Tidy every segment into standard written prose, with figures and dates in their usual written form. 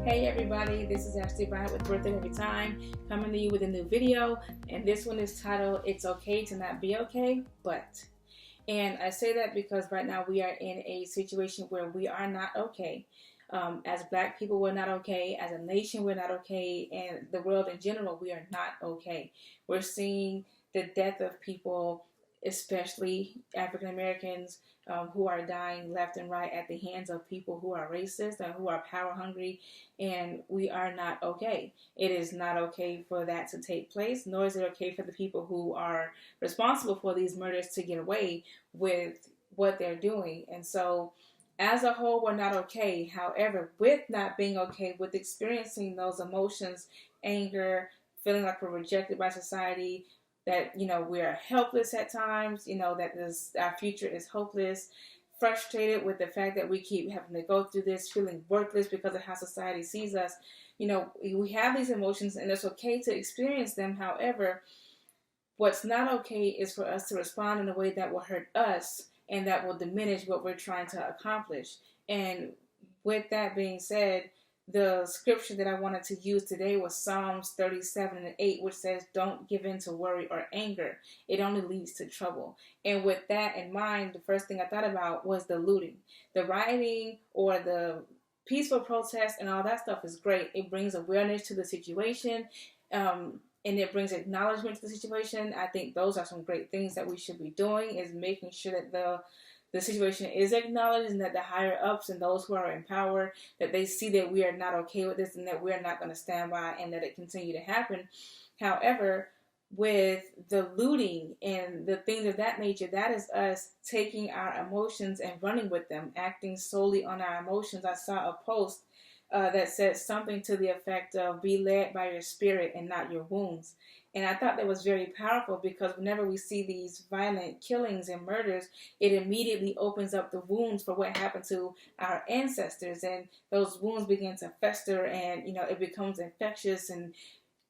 Hey everybody, this is Ashley Bryant with Birth It Every Time, coming to you with a new video, and this one is titled, It's Okay to Not Be Okay, But. And I say that because right now we are in a situation where we are not okay. As Black people, we're not okay. As a nation, we're not okay. And the world in general, we are not okay. We're seeing the death of people, especially African Americans, who are dying left and right at the hands of people who are racist and who are power hungry, and we are not okay. It is not okay for that to take place, nor is it okay for the people who are responsible for these murders to get away with what they're doing. And so, as a whole, we're not okay. However, with not being okay, with experiencing those emotions, anger, feeling like we're rejected by society, that we're helpless at times, that our future is hopeless, frustrated with the fact that we keep having to go through this, feeling worthless because of how society sees us. We have these emotions, and it's okay to experience them. However, what's not okay is for us to respond in a way that will hurt us and that will diminish what we're trying to accomplish. And with that being said, the scripture that I wanted to use today was Psalms 37:8, which says, "Don't give in to worry or anger. It only leads to trouble." And with that in mind, the first thing I thought about was the looting. The rioting or the peaceful protest and all that stuff is great. It brings awareness to the situation. And it brings acknowledgement to the situation. I think those are some great things that we should be doing, is making sure that the situation is acknowledged, and that the higher ups and those who are in power, that they see that we are not okay with this and that we are not going to stand by and let it continue to happen. However, with the looting and the things of that nature, that is us taking our emotions and running with them, acting solely on our emotions. I saw a post that said something to the effect of, "Be led by your spirit and not your wounds." And I thought that was very powerful, because whenever we see these violent killings and murders, it immediately opens up the wounds for what happened to our ancestors. And those wounds begin to fester, and, it becomes infectious. And,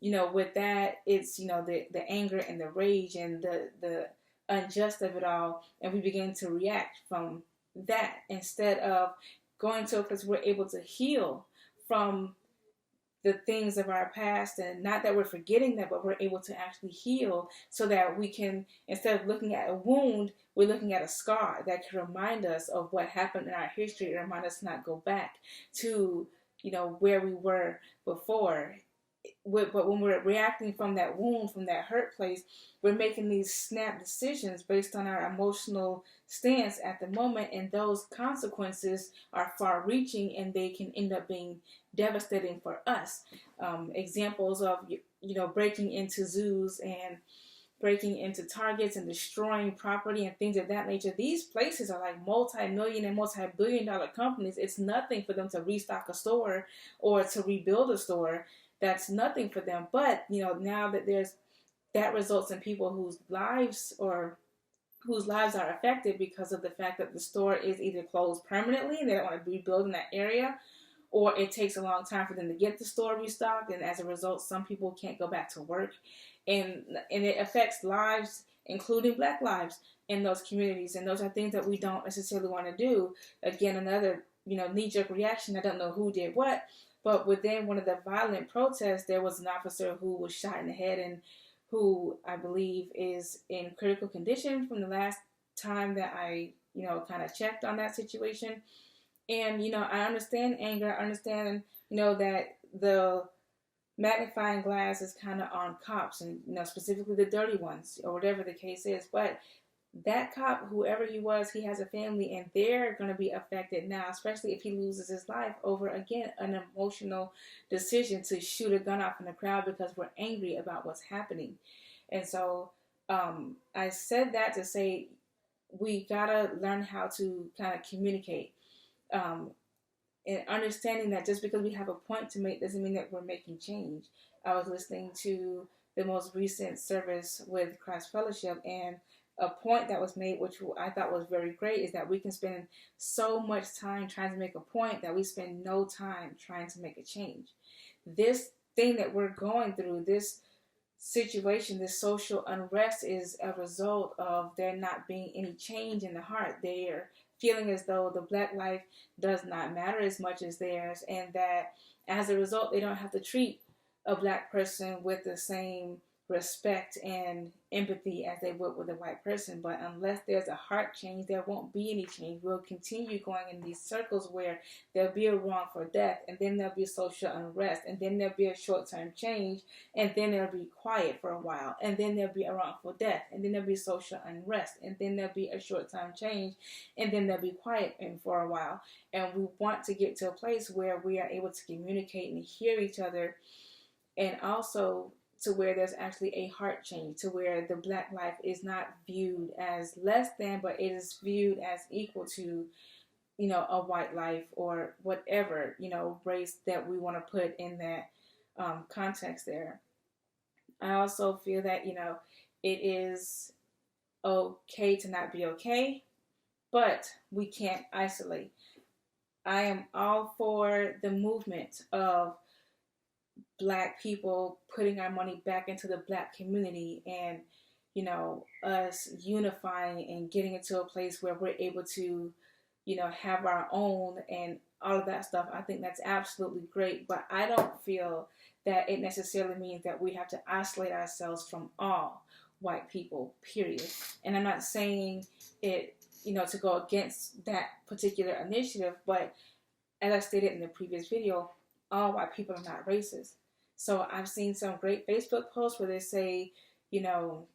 with that, it's, the anger and the rage and the unjust of it all. And we begin to react from that instead of going to a place where we're able to heal from the things of our past. And not that we're forgetting that, but we're able to actually heal, so that we can, instead of looking at a wound, we're looking at a scar that can remind us of what happened in our history, and remind us to not go back to, where we were before. But when we're reacting from that wound, from that hurt place, we're making these snap decisions based on our emotional stance at the moment, and those consequences are far-reaching, and they can end up being devastating for us. Examples of, breaking into zoos and breaking into targets and destroying property and things of that nature. These places are like multi-million and multi-billion-dollar companies. It's nothing for them to restock a store or to rebuild a store. That's nothing for them. But, now that that results in people whose lives are affected because of the fact that the store is either closed permanently and they don't want to rebuild in that area, or it takes a long time for them to get the store restocked, and as a result, some people can't go back to work, and it affects lives, including Black lives, in those communities. And those are things that we don't necessarily want to do. Again, another knee-jerk reaction. I don't know who did what, but within one of the violent protests, there was an officer who was shot in the head, and who I believe is in critical condition from the last time that I kind of checked on that situation. And, I understand anger. I understand, that the magnifying glass is kind of on cops, and, specifically the dirty ones, or whatever the case is. But that cop, whoever he was, he has a family, and they're going to be affected now, especially if he loses his life over, again, an emotional decision to shoot a gun off in the crowd because we're angry about what's happening. And so I said that to say we got to learn how to kind of communicate. And understanding that just because we have a point to make doesn't mean that we're making change. I was listening to the most recent service with Christ Fellowship, and a point that was made, which I thought was very great, is that we can spend so much time trying to make a point that we spend no time trying to make a change. This thing that we're going through, this situation, this social unrest, is a result of there not being any change in the heart. They're feeling as though the Black life does not matter as much as theirs, and that As a result, they don't have to treat a black person with the same respect and empathy as they would with a white person. But unless there's a heart change, there won't be any change. We'll continue going in these circles where there'll be a wrongful death, and then there'll be social unrest, and then there'll be a short-term change, and then there'll be quiet for a while, and then there'll be a wrongful death, and then there'll be social unrest, and then there'll be a short-term change, and then there'll be quiet for a while. And we want to get to a place where we are able to communicate and hear each other, and also to where there's actually a heart change, to where the black life is not viewed as less than, but it is viewed as equal to, a white life, or whatever, race that we want to put in that context there. I also feel that, it is okay to not be okay, but we can't isolate. I am all for the movement of black people putting our money back into the black community, and us unifying and getting into a place where we're able to have our own and all of that stuff. I think that's absolutely great, but I don't feel that it necessarily means that we have to isolate ourselves from all white people, period. And I'm not saying it to go against that particular initiative, but as I stated in the previous video, all white people are not racist. So I've seen some great Facebook posts where they say,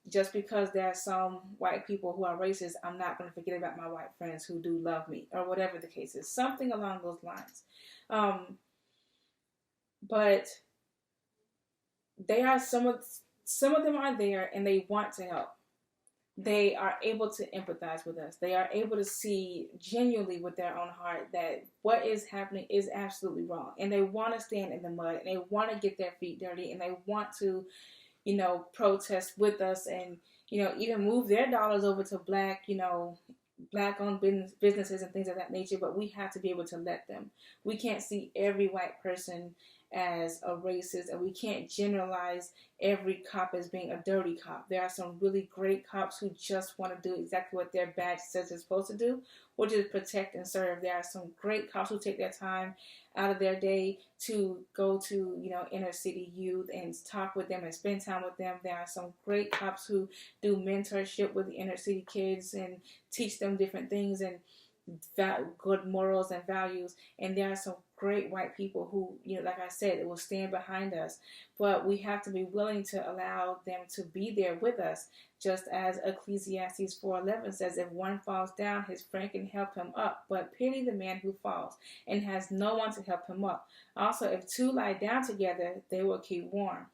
just because there are some white people who are racist, I'm not going to forget about my white friends who do love me, or whatever the case is, something along those lines. But they are some of them are there, and they want to help. They are able to empathize with us. They are able to see genuinely with their own heart that what is happening is absolutely wrong. And they want to stand in the mud, and they want to get their feet dirty, and they want to, protest with us, and, even move their dollars over to black-owned businesses and things of that nature. But we have to be able to let them. We can't see every white person as a racist, and we can't generalize every cop as being a dirty cop. There are some really great cops who just want to do exactly what their badge says they're supposed to do, which is protect and serve. There are some great cops who take their time out of their day to go to, inner city youth and talk with them and spend time with them. There are some great cops who do mentorship with the inner city kids and teach them different things and good morals and values. And there are some great white people who, like I said, will stand behind us. But we have to be willing to allow them to be there with us. Just as Ecclesiastes 4:11 says, if one falls down, his friend can help him up. But pity the man who falls and has no one to help him up. Also, if two lie down together, they will keep warm.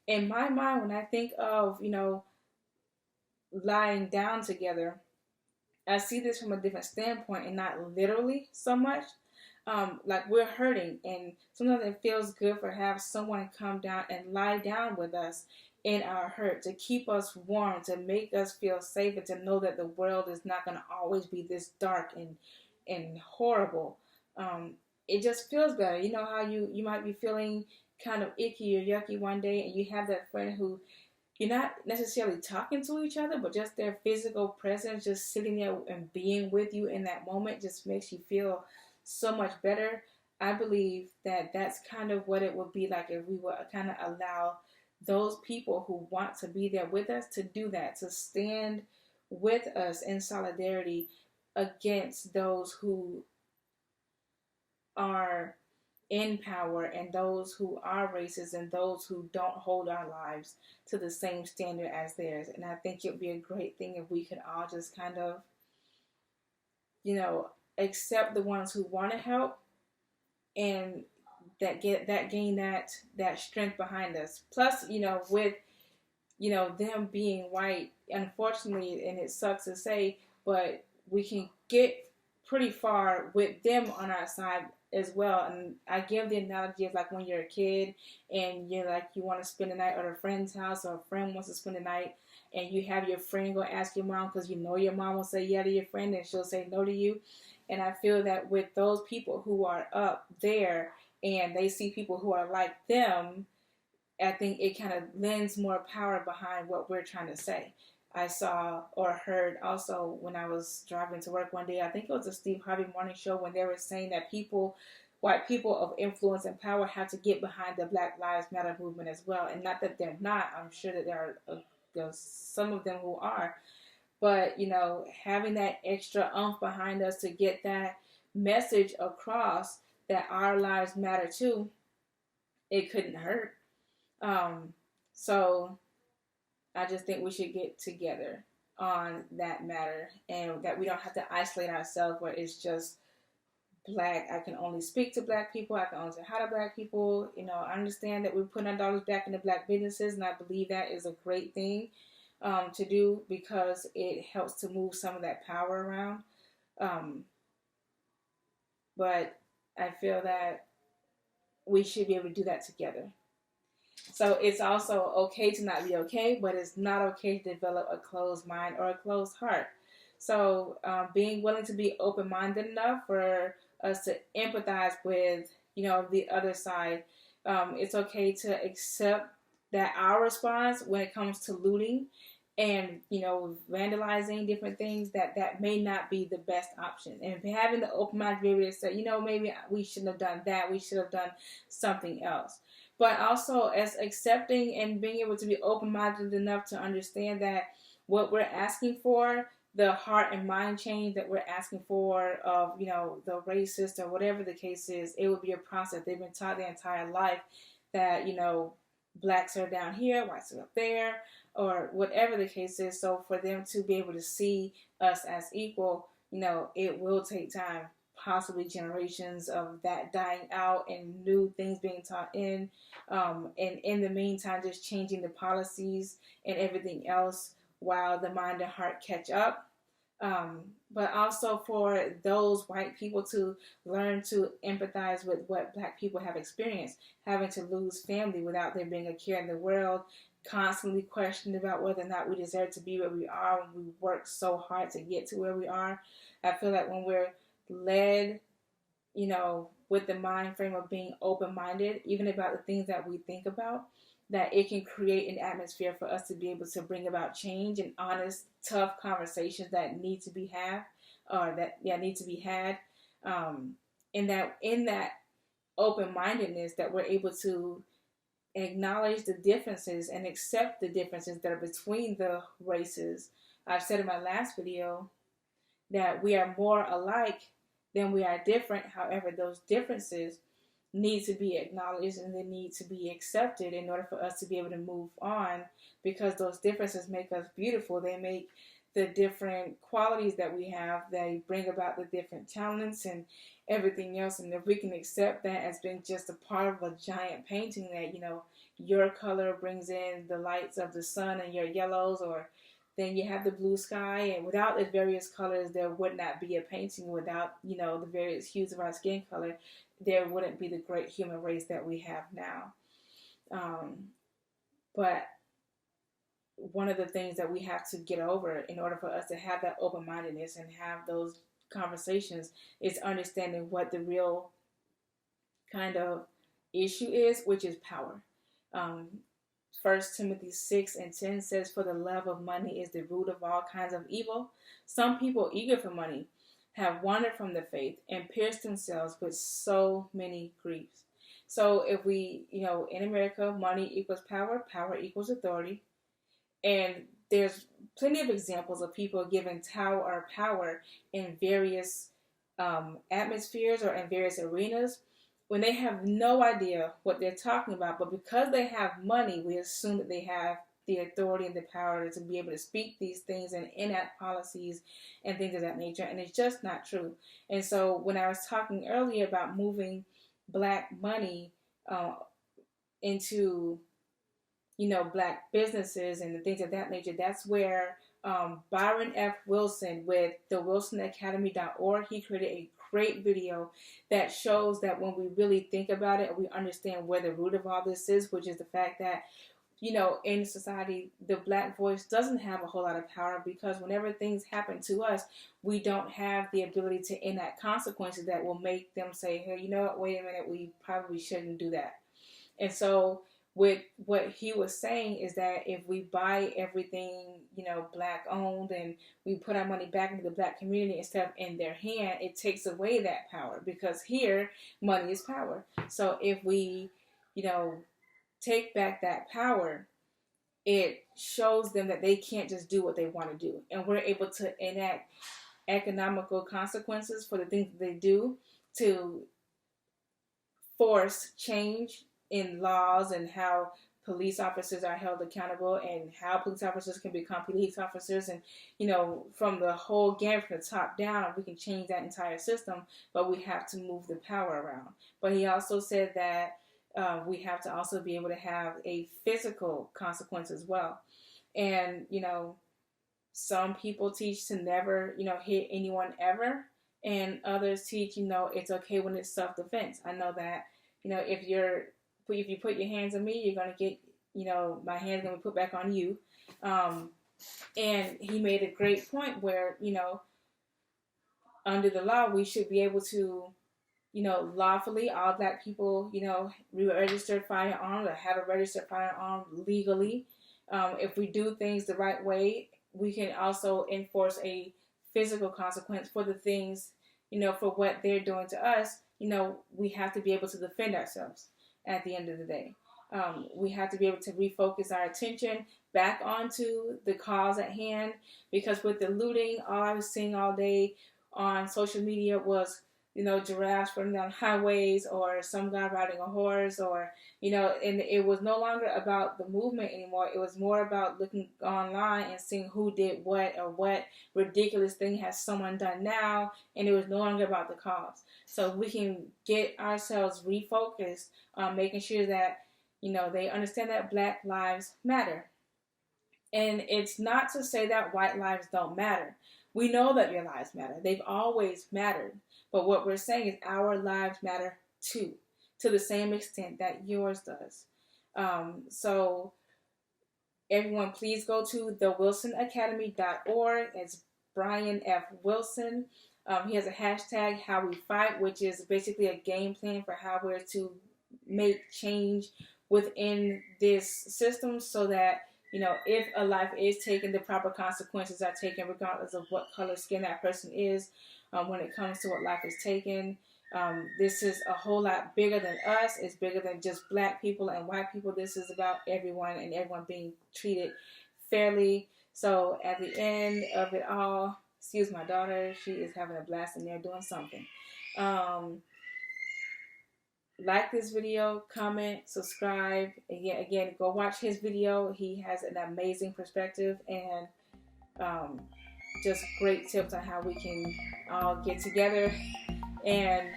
In my mind, when I think of, lying down together, I see this from a different standpoint and not literally so much. Like we're hurting, and sometimes it feels good for have someone come down and lie down with us in our hurt, to keep us warm, to make us feel safe, and to know that the world is not going to always be this dark and horrible. It just feels better. You know how you might be feeling kind of icky or yucky one day, and you have that friend who you're not necessarily talking to each other, but just their physical presence, just sitting there and being with you in that moment, just makes you feel so much better. I believe that that's kind of what it would be like if we would kind of allow those people who want to be there with us to do that, to stand with us in solidarity against those who are in power and those who are racist and those who don't hold our lives to the same standard as theirs. And I think it would be a great thing if we could all just kind of, accept the ones who want to help, and gain that strength behind us. Plus, with them being white, unfortunately, and it sucks to say, but we can get pretty far with them on our side as well. And I give the analogy of like when you're a kid and you're like, you want to spend the night at a friend's house, or a friend wants to spend the night, and you have your friend go ask your mom because your mom will say yeah to your friend and she'll say no to you. And I feel that with those people who are up there and they see people who are like them, I think it kind of lends more power behind what we're trying to say. I saw or heard also when I was driving to work one day, I think it was a Steve Harvey morning show, when they were saying that people white people of influence and power have to get behind the Black Lives Matter movement as well. And not that they're not. I'm sure that there are some of them who are. But, having that extra oomph behind us to get that message across that our lives matter too, it couldn't hurt. So I just think we should get together on that matter, and that we don't have to isolate ourselves where it's just Black. I can only speak to Black people. I can only say hi to Black people. I understand that we're putting our dollars back into Black businesses, and I believe that is a great thing to do, because it helps to move some of that power around. But I feel that we should be able to do that together. So it's also okay to not be okay, but it's not okay to develop a closed mind or a closed heart. So being willing to be open-minded enough for us to empathize with, the other side. It's okay to accept that our response when it comes to looting and, vandalizing different things, that may not be the best option. And having the open mind to be able to say, maybe we shouldn't have done that. We should have done something else. But also as accepting and being able to be open-minded enough to understand that what we're asking for, the heart and mind change that we're asking for of, the racist or whatever the case is, it would be a process. They've been taught their entire life that, Blacks are down here, whites are up there, or whatever the case is. So for them to be able to see us as equal, it will take time, possibly generations of that dying out and new things being taught in. And in the meantime, just changing the policies and everything else while the mind and heart catch up. But also for those white people to learn to empathize with what Black people have experienced, having to lose family without there being a care in the world, constantly questioning about whether or not we deserve to be where we are when we work so hard to get to where we are. I feel like when we're led, with the mind frame of being open-minded, even about the things that we think about, that it can create an atmosphere for us to be able to bring about change and honest, tough conversations that need to be had, in that open-mindedness, that we're able to acknowledge the differences and accept the differences that are between the races. I've said in my last video that we are more alike than we are different. However, those differences need to be acknowledged and they need to be accepted in order for us to be able to move on, because those differences make us beautiful. They make the different qualities that we have, they bring about the different talents and everything else. And if we can accept that as being just a part of a giant painting, that, your color brings in the lights of the sun and your yellows, or then you have the blue sky, and without the various colors, there would not be a painting. Without, the various hues of our skin color, there wouldn't be the great human race that we have now. But one of the things that we have to get over in order for us to have that open-mindedness and have those conversations is understanding what the real kind of issue is, which is power. 1 Timothy 6:10 says, "For the love of money is the root of all kinds of evil. Some people eager for money have wandered from the faith and pierced themselves with so many griefs." So if we, in America, money equals power, power equals authority. And there's plenty of examples of people giving power in various atmospheres or in various arenas when they have no idea what they're talking about. But because they have money, we assume that they have the authority and the power to be able to speak these things and enact policies and things of that nature. And it's just not true. And so when I was talking earlier about moving Black money into Black businesses and the things of that nature, that's where Byron F. Wilson with the WilsonAcademy.org, he created a great video that shows that when we really think about it, we understand where the root of all this is, which is the fact that, in society, the Black voice doesn't have a whole lot of power, because whenever things happen to us, we don't have the ability to enact consequences that will make them say, hey, wait a minute, we probably shouldn't do that. And so with what he was saying is that if we buy everything, black owned, and we put our money back into the black community instead of in their hand, it takes away that power, because here money is power. So if we, take back that power, it shows them that they can't just do what they want to do. And we're able to enact economical consequences for the things that they do to force change in laws and how police officers are held accountable and how police officers can become police officers. And, from the whole game, from the top down, we can change that entire system, but we have to move the power around. But he also said that we have to also be able to have a physical consequence as well. And, some people teach to never, hit anyone ever. And others teach, it's okay when it's self-defense. I know that, if you put your hands on me, you're going to get, my hand's going to be put back on you. And he made a great point where, under the law, we should be able to, lawfully, all black people, registered firearms or have a registered firearm legally. If we do things the right way, we can also enforce a physical consequence for the things, for what they're doing to us. We have to be able to defend ourselves at the end of the day. We have to be able to refocus our attention back onto the cause at hand, because with the looting, all I was seeing all day on social media was, giraffes running down highways, or some guy riding a horse, or, and it was no longer about the movement anymore. It was more about looking online and seeing who did what, or what ridiculous thing has someone done now, and it was no longer about the cause. So we can get ourselves refocused on making sure that, they understand that black lives matter. And it's not to say that white lives don't matter. We know that your lives matter. They've always mattered. But what we're saying is our lives matter too, to the same extent that yours does. So everyone, please go to thewilsonacademy.org. It's Brian F. Wilson. He has a hashtag, How We Fight, which is basically a game plan for how we're to make change within this system, so that, if a life is taken, the proper consequences are taken, regardless of what color skin that person is. When it comes to what life is taken, this is a whole lot bigger than us. It's bigger than just black people and white people. This is about everyone, and everyone being treated fairly. So at the end of it all, excuse my daughter, she is having a blast in there doing something. Like this video, comment, subscribe. Again, go watch his video. He has an amazing perspective and just great tips on how we can all get together and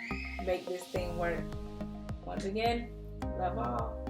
make this thing work. Once again, love all.